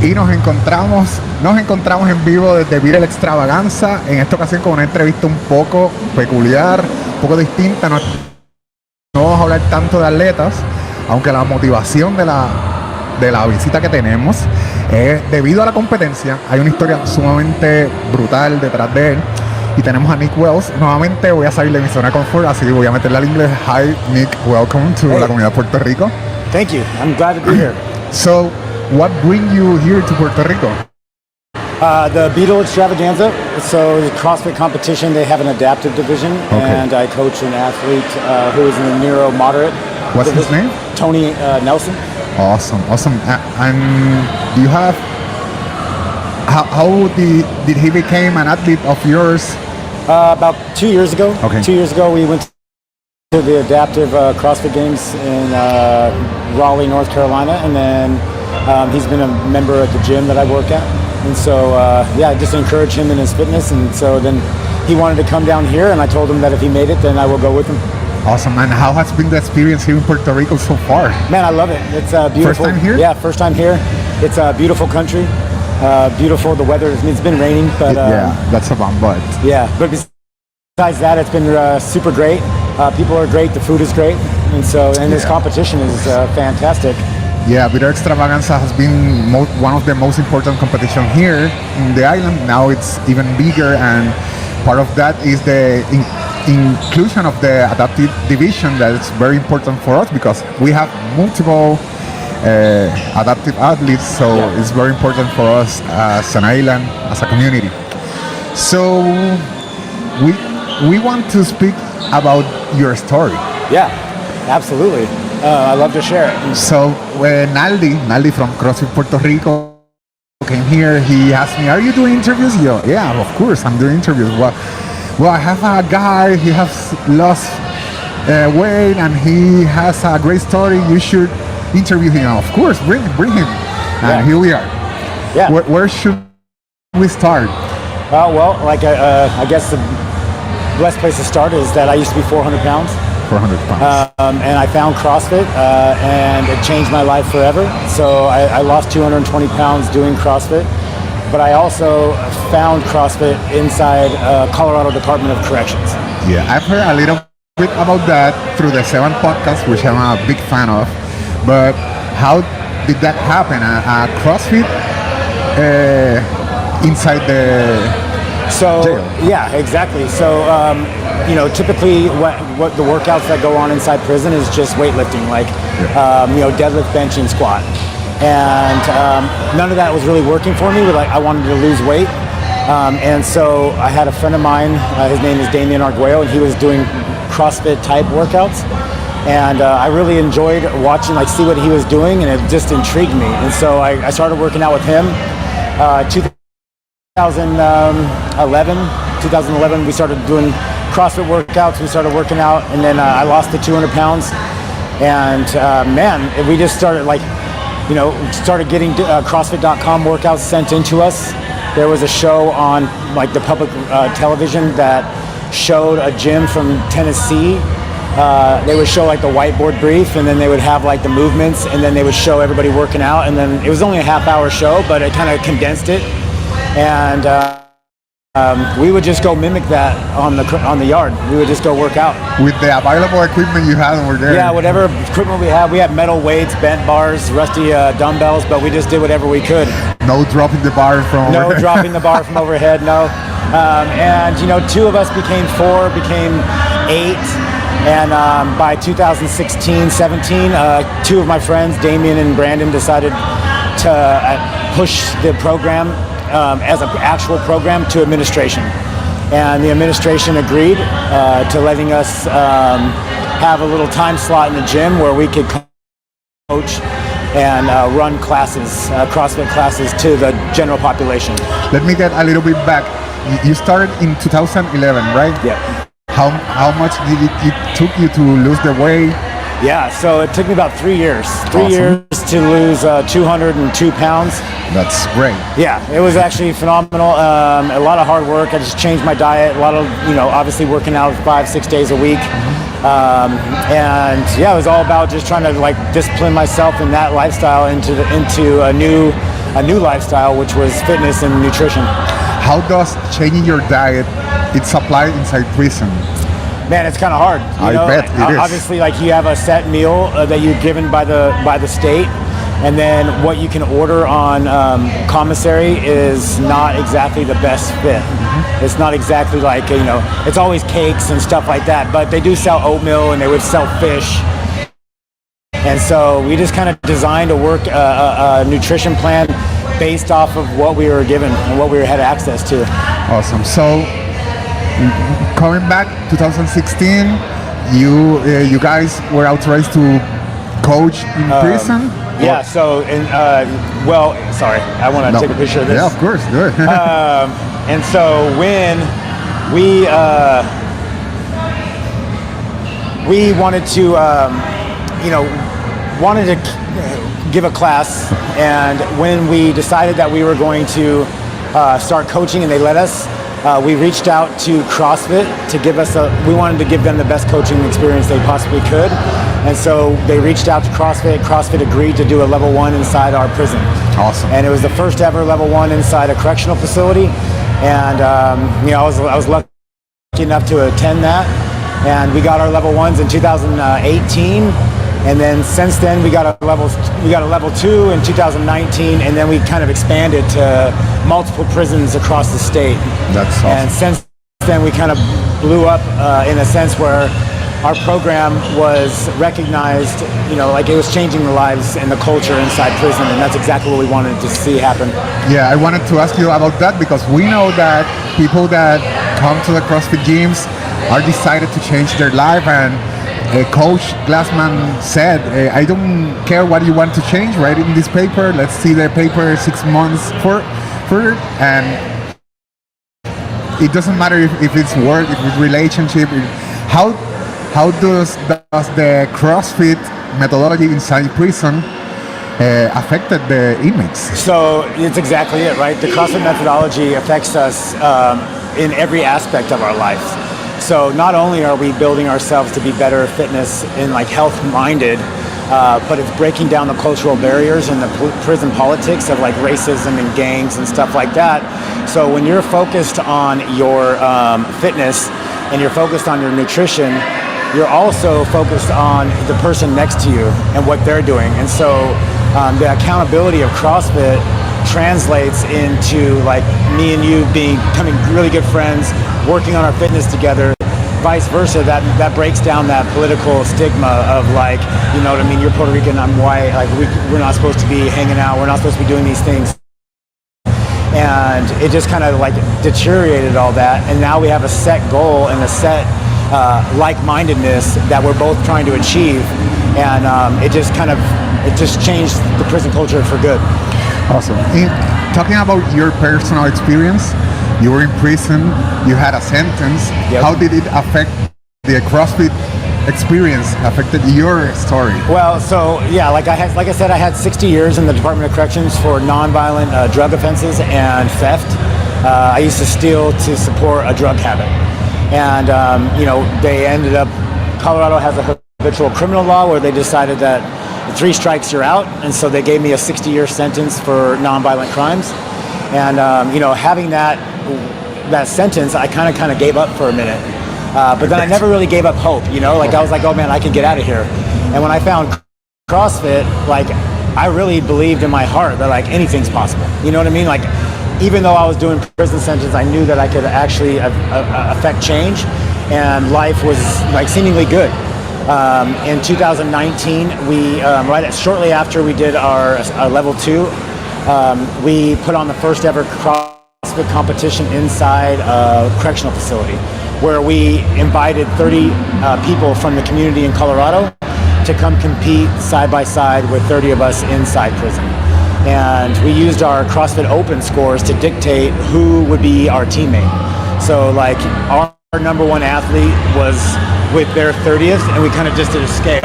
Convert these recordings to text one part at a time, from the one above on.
Y nos encontramos en vivo desde Viral Extravaganza, en esta ocasión con una entrevista un poco peculiar, un poco distinta. No vamos a hablar tanto de atletas, aunque la motivación de la visita que tenemos es debido a la competencia. Hay una historia sumamente brutal detrás de él. Y tenemos a Nick Wells. Nuevamente voy a salir de mi zona de confort, así voy a meterle al inglés. Hi Nick, welcome to La Comunidad Puerto Rico. Thank you, I'm glad to be here. So, what brings you here to Puerto Rico? The Beetle Extravaganza, so the CrossFit competition, they have an adaptive division, and I coach an athlete who is in the neuro moderate. What's his name? Tony Nelson. Awesome. And do you have, how did he become an athlete of yours? About 2 years ago. Okay. 2 years ago we went to the adaptive CrossFit games in Raleigh, North Carolina, and then he's been a member at the gym that I work at. And so, I just encourage him in his fitness. And so then he wanted to come down here, and I told him that if he made it, then I will go with him. Awesome. And how has been the experience here in Puerto Rico so far? Man, I love it. It's beautiful. First time here? Yeah, first time here. It's a beautiful country. Beautiful. The weather, it's been raining, but that's a bomb. But but besides that, it's been super great. People are great. The food is great. And so, this competition is fantastic. Yeah, Viral Extravaganza has been one of the most important competitions here in the island. Now it's even bigger, and part of that is the inclusion of the adaptive division. That's very important for us because we have multiple adaptive athletes, so it's very important for us as an island, as a community. So we want to speak about your story. Yeah, absolutely. I love to share it. So when Naldi from CrossFit Puerto Rico came here, he asked me, "Are you doing interviews?" Yeah, of course I'm doing interviews. Well, I have a guy. He has lost weight and he has a great story. You should interview him. Of course, bring him. And here we are. Yeah. Where should we start? Well, like I guess the best place to start is that I used to be 400 pounds. 400 pounds. And I found CrossFit, and it changed my life forever. So I lost 220 pounds doing CrossFit, but I also found CrossFit inside Colorado Department of Corrections. Yeah, I've heard a little bit about that through the 7 podcast, which I'm a big fan of. But how did that happen? A CrossFit inside the jail? Yeah, exactly. So typically what the workouts that go on inside prison is just weightlifting, like deadlift, bench, and squat. And none of that was really working for me. I wanted to lose weight, and so I had a friend of mine. His name is Damian Arguello, and he was doing CrossFit type workouts. And I really enjoyed watching, see what he was doing, and it just intrigued me. And so I started working out with him. 2011, we started doing CrossFit workouts. We started working out, and then I lost the 200 pounds. And we just started started getting CrossFit.com workouts sent into us. There was a show on the public television that showed a gym from Tennessee. They would show the whiteboard brief, and then they would have the movements, and then they would show everybody working out. And then it was only a half-hour show, but it kind of condensed it. And we would just go mimic that on the yard. We would just go work out with the available equipment you had over there. Yeah, whatever equipment we had. We had metal weights, bent bars, rusty dumbbells, but we just did whatever we could. No dropping the bar from overhead. No dropping the bar from overhead. No. And 2 of us became 4, became 8. And by 2016-17, 2 of my friends, Damien and Brandon, decided to push the program as an actual program to administration. And the administration agreed to letting us have a little time slot in the gym where we could coach and run classes, CrossFit classes to the general population. Let me get a little bit back. You started in 2011, right? Yeah. How much did it took you to lose the weight? Yeah, so it took me about 3 years. 3 years to lose 202 pounds. That's great. Yeah, it was actually phenomenal. A lot of hard work. I just changed my diet. A lot of, obviously working out 5-6 days a week. And yeah, it was all about just trying to discipline myself in that lifestyle into a new a new lifestyle, which was fitness and nutrition. How does changing your diet it's applied inside prison? Man, it's kind of hard. I bet it is. Obviously, like you have a set meal that you're given by the state, and then what you can order on commissary is not exactly the best fit. Mm-hmm. It's not exactly like, it's always cakes and stuff like that, but they do sell oatmeal and they would sell fish. And so we just kind of designed a nutrition plan based off of what we were given and what we had access to. Awesome. So coming back 2016, you guys were authorized to coach in prison? Yeah, so, sorry, I want to take a picture of this. Yeah, of course, good. And so when we wanted to, give a class, and when we decided that we were going to start coaching and they let us, we reached out to CrossFit to give us we wanted to give them the best coaching experience they possibly could. And so they reached out to CrossFit. CrossFit agreed to do a level 1 inside our prison. Awesome. And it was the first ever level 1 inside a correctional facility. And, I was lucky enough to attend that. And we got our level 1s in 2018. And then since then we got a level 2 in 2019, and then we kind of expanded to multiple prisons across the state. That's awesome. And since then we kind of blew up in a sense where our program was recognized, like it was changing the lives and the culture inside prison, and that's exactly what we wanted to see happen. Yeah, I wanted to ask you about that because we know that people that come to the CrossFit gyms are decided to change their life, and Coach Glassman said, I don't care what you want to change, write it in this paper, let's see the paper 6 months further, and it doesn't matter if it's work, if it's relationship. How does the CrossFit methodology inside prison affected the inmates? So it's exactly it, right? The CrossFit methodology affects us in every aspect of our lives. So not only are we building ourselves to be better fitness and like health-minded, but it's breaking down the cultural barriers and the prison politics of like racism and gangs and stuff like that. So when you're focused on your fitness and you're focused on your nutrition, you're also focused on the person next to you and what they're doing. And so the accountability of CrossFit translates into like me and you becoming really good friends, working on our fitness together. Vice versa, that breaks down that political stigma of like, you know what I mean, you're Puerto Rican, I'm white, like we're not supposed to be hanging out, we're not supposed to be doing these things. And it just kind of like deteriorated all that, and now we have a set goal and a set like-mindedness that we're both trying to achieve, and it just changed the prison culture for good. Awesome. Talking about your personal experience, you were in prison, you had a sentence. Yep. How did it affect the CrossFit experience, affected your story? Well, so yeah, like I said, I had 60 years in the Department of Corrections for nonviolent drug offenses and theft. I used to steal to support a drug habit. And, they ended up, Colorado has a habitual criminal law where they decided that 3 strikes you're out. And so they gave me a 60-year sentence for nonviolent crimes. And, having that sentence, I kind of gave up for a minute. But then I never really gave up hope, I was like, oh man, I can get out of here. And when I found CrossFit, like, I really believed in my heart that like anything's possible. You know what I mean? Like, even though I was doing prison sentence, I knew that I could actually affect change, and life was like seemingly good. In 2019, we shortly after we did our level 2, we put on the first ever CrossFit competition inside a correctional facility, where we invited 30 people from the community in Colorado to come compete side by side with 30 of us inside prison. And we used our CrossFit Open scores to dictate who would be our teammate. So like our number 1 athlete was with their 30th, and we kind of just did a scale.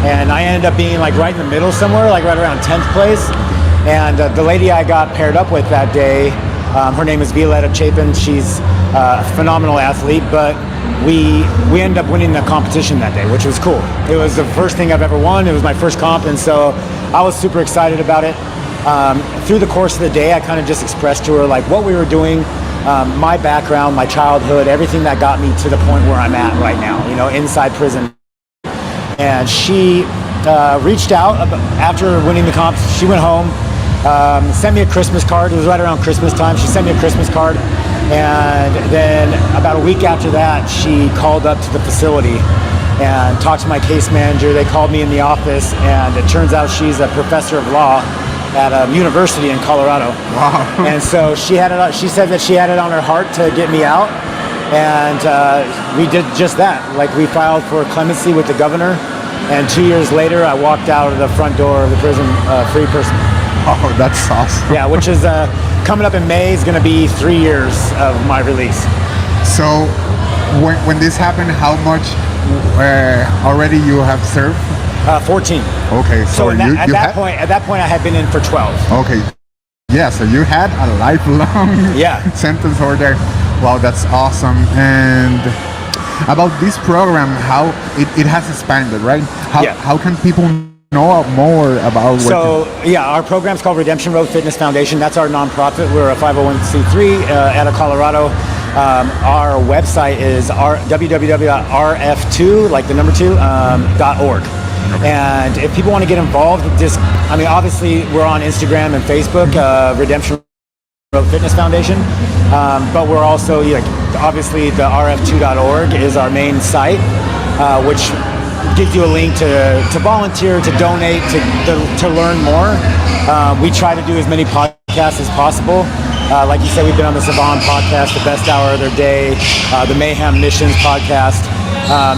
And I ended up being like right in the middle somewhere, like right around 10th place. And the lady I got paired up with that day, her name is Violetta Chapin. She's a phenomenal athlete, but we ended up winning the competition that day, which was cool. It was the first thing I've ever won. It was my first comp, and so I was super excited about it. through the course of the day, I kind of just expressed to her like what we were doing, my background, my childhood, everything that got me to the point where I'm at right now, you know, inside prison. And she reached out after winning the comps. She went home, sent me a Christmas card. It was right around Christmas time. She sent me a Christmas card. And then about a week after that, she called up to the facility and talked to my case manager. They called me in the office, and it turns out she's a professor of law at a university in Colorado. Wow. And so she had it. She said that she had it on her heart to get me out, and we did just that. Like, we filed for clemency with the governor, and 2 years later, I walked out of the front door of the prison free person. Oh, that's awesome. Yeah, which is coming up in May is going to be 3 years of my release. So, when this happened, how much already you have served? 14. Okay, so at that point, I had been in for 12. Okay, yeah. So you had a lifelong sentence over there. Wow, that's awesome. And about this program, how it has expanded, right? How can people know more about what our program's called Redemption Road Fitness Foundation. That's our nonprofit. We're a 501c3 out of Colorado. Our website is www.rf2, like the number 2, .org. And if people want to get involved, obviously we're on Instagram and Facebook, Redemption Road Fitness Foundation, but we're also, obviously the rf2.org is our main site, which gives you a link to volunteer, to donate, to learn more. We try to do as many podcasts as possible. Like you said, we've been on the Savan podcast, the Best Hour of Their Day, the Mayhem Missions podcast.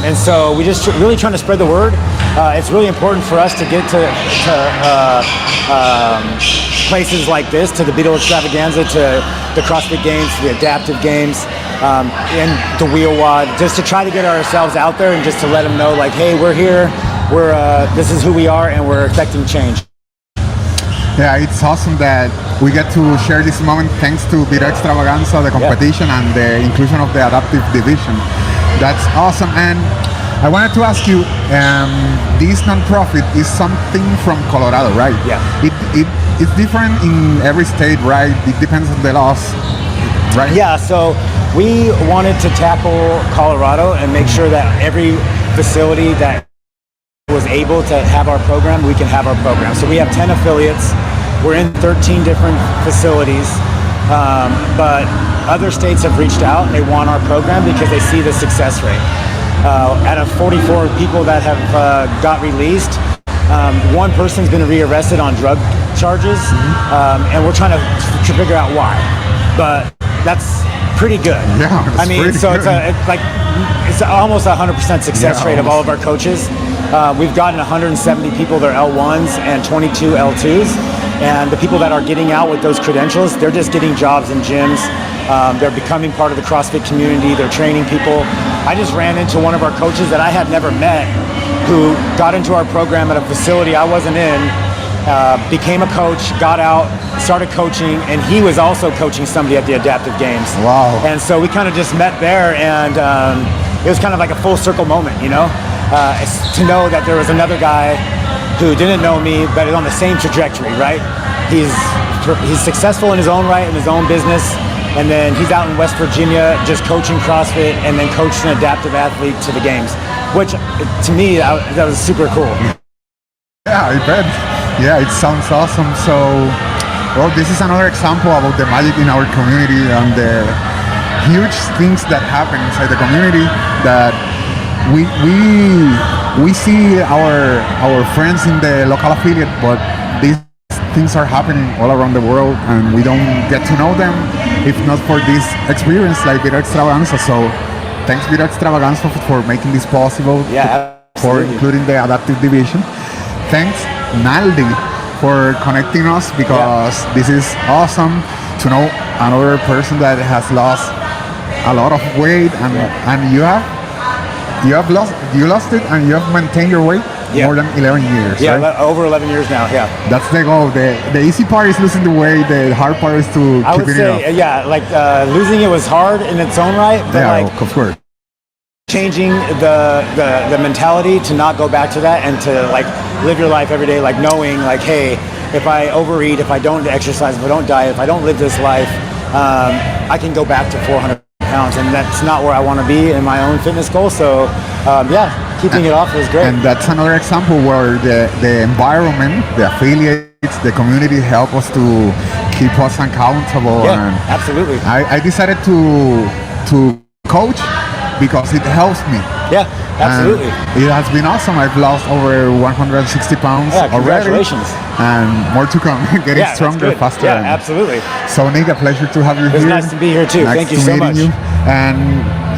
And so we just really trying to spread the word. It's really important for us to get to places like this, to the Beetle Extravaganza, to the CrossFit Games, to the Adaptive Games, and the Wheel Wad, just to try to get ourselves out there and just to let them know, like, hey, we're here, this is who we are, and we're affecting change. Yeah, it's awesome that we get to share this moment thanks to Beetle Extravaganza, the competition, and the inclusion of the adaptive division. That's awesome. And I wanted to ask you, this nonprofit is something from Colorado, right? Yeah. It's different in every state, right? It depends on the laws, right? Yeah, so we wanted to tackle Colorado and make sure that every facility that was able to have our program, we can have our program. So we have 10 affiliates. We're in 13 different facilities, but other states have reached out and they want our program because they see the success rate. Out of 44 people that have got released, one person's been rearrested on drug charges, and we're trying to figure out why. But that's pretty good. Yeah, it's almost 100% success rate of all of our coaches. We've gotten 170 people their L1s and 22 L2s, and the people that are getting out with those credentials, they're just getting jobs in gyms. They're becoming part of the CrossFit community. They're training people. I just ran into one of our coaches that I had never met, who got into our program at a facility I wasn't in, became a coach, got out, started coaching, and he was also coaching somebody at the Adaptive Games. Wow. And so we kind of just met there, and it was kind of like a full circle moment, to know that there was another guy who didn't know me, but is on the same trajectory, right? He's successful in his own right, in his own business, and then he's out in West Virginia just coaching CrossFit and then coaching an adaptive athlete to the games, which to me, that was super cool. Yeah, I bet. Yeah, it sounds awesome. So, well, this is another example about the magic in our community and the huge things that happen inside the community that we see our friends in the local affiliate, but these things are happening all around the world and we don't get to know them if not for this experience like Beetle Extravaganza. So thanks Beetle Extravaganza for making this possible, for including the adaptive division. Thanks Naldi for connecting us, because this is awesome to know another person that has lost a lot of weight and you lost it and you have maintained your weight more than 11 years. Yeah, right? over 11 years now. Yeah, that's the goal. The easy part is losing the weight. The hard part is to keep it up. Losing it was hard in its own right, but of course. Changing the mentality to not go back to that and to live your life every day knowing hey, if I overeat, if I don't exercise, if I don't diet, if I don't live this life, I can go back to 400 pounds, and that's not where I want to be in my own fitness goal. So keeping it off was great. And that's another example where the environment, the affiliates, the community help us to keep us accountable. Yeah, and absolutely. I decided to coach because it helps me. Yeah, absolutely. And it has been awesome. I've lost over 160 pounds already. Congratulations. And more to come. Getting stronger, faster. Yeah, absolutely. So Nick, a pleasure to have you here. It was nice to be here too. Nice Thank you so much. You. And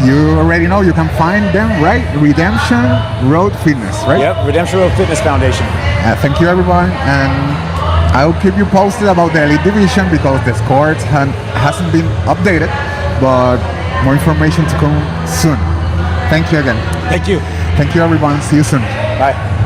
you already know you can find them, right? Redemption Road Fitness, right? Yep, Redemption Road Fitness Foundation. Thank you, everyone. And I'll keep you posted about the Elite Division because the scores hasn't been updated, but more information to come soon. Thank you again. Thank you. Thank you, everyone. See you soon. Bye.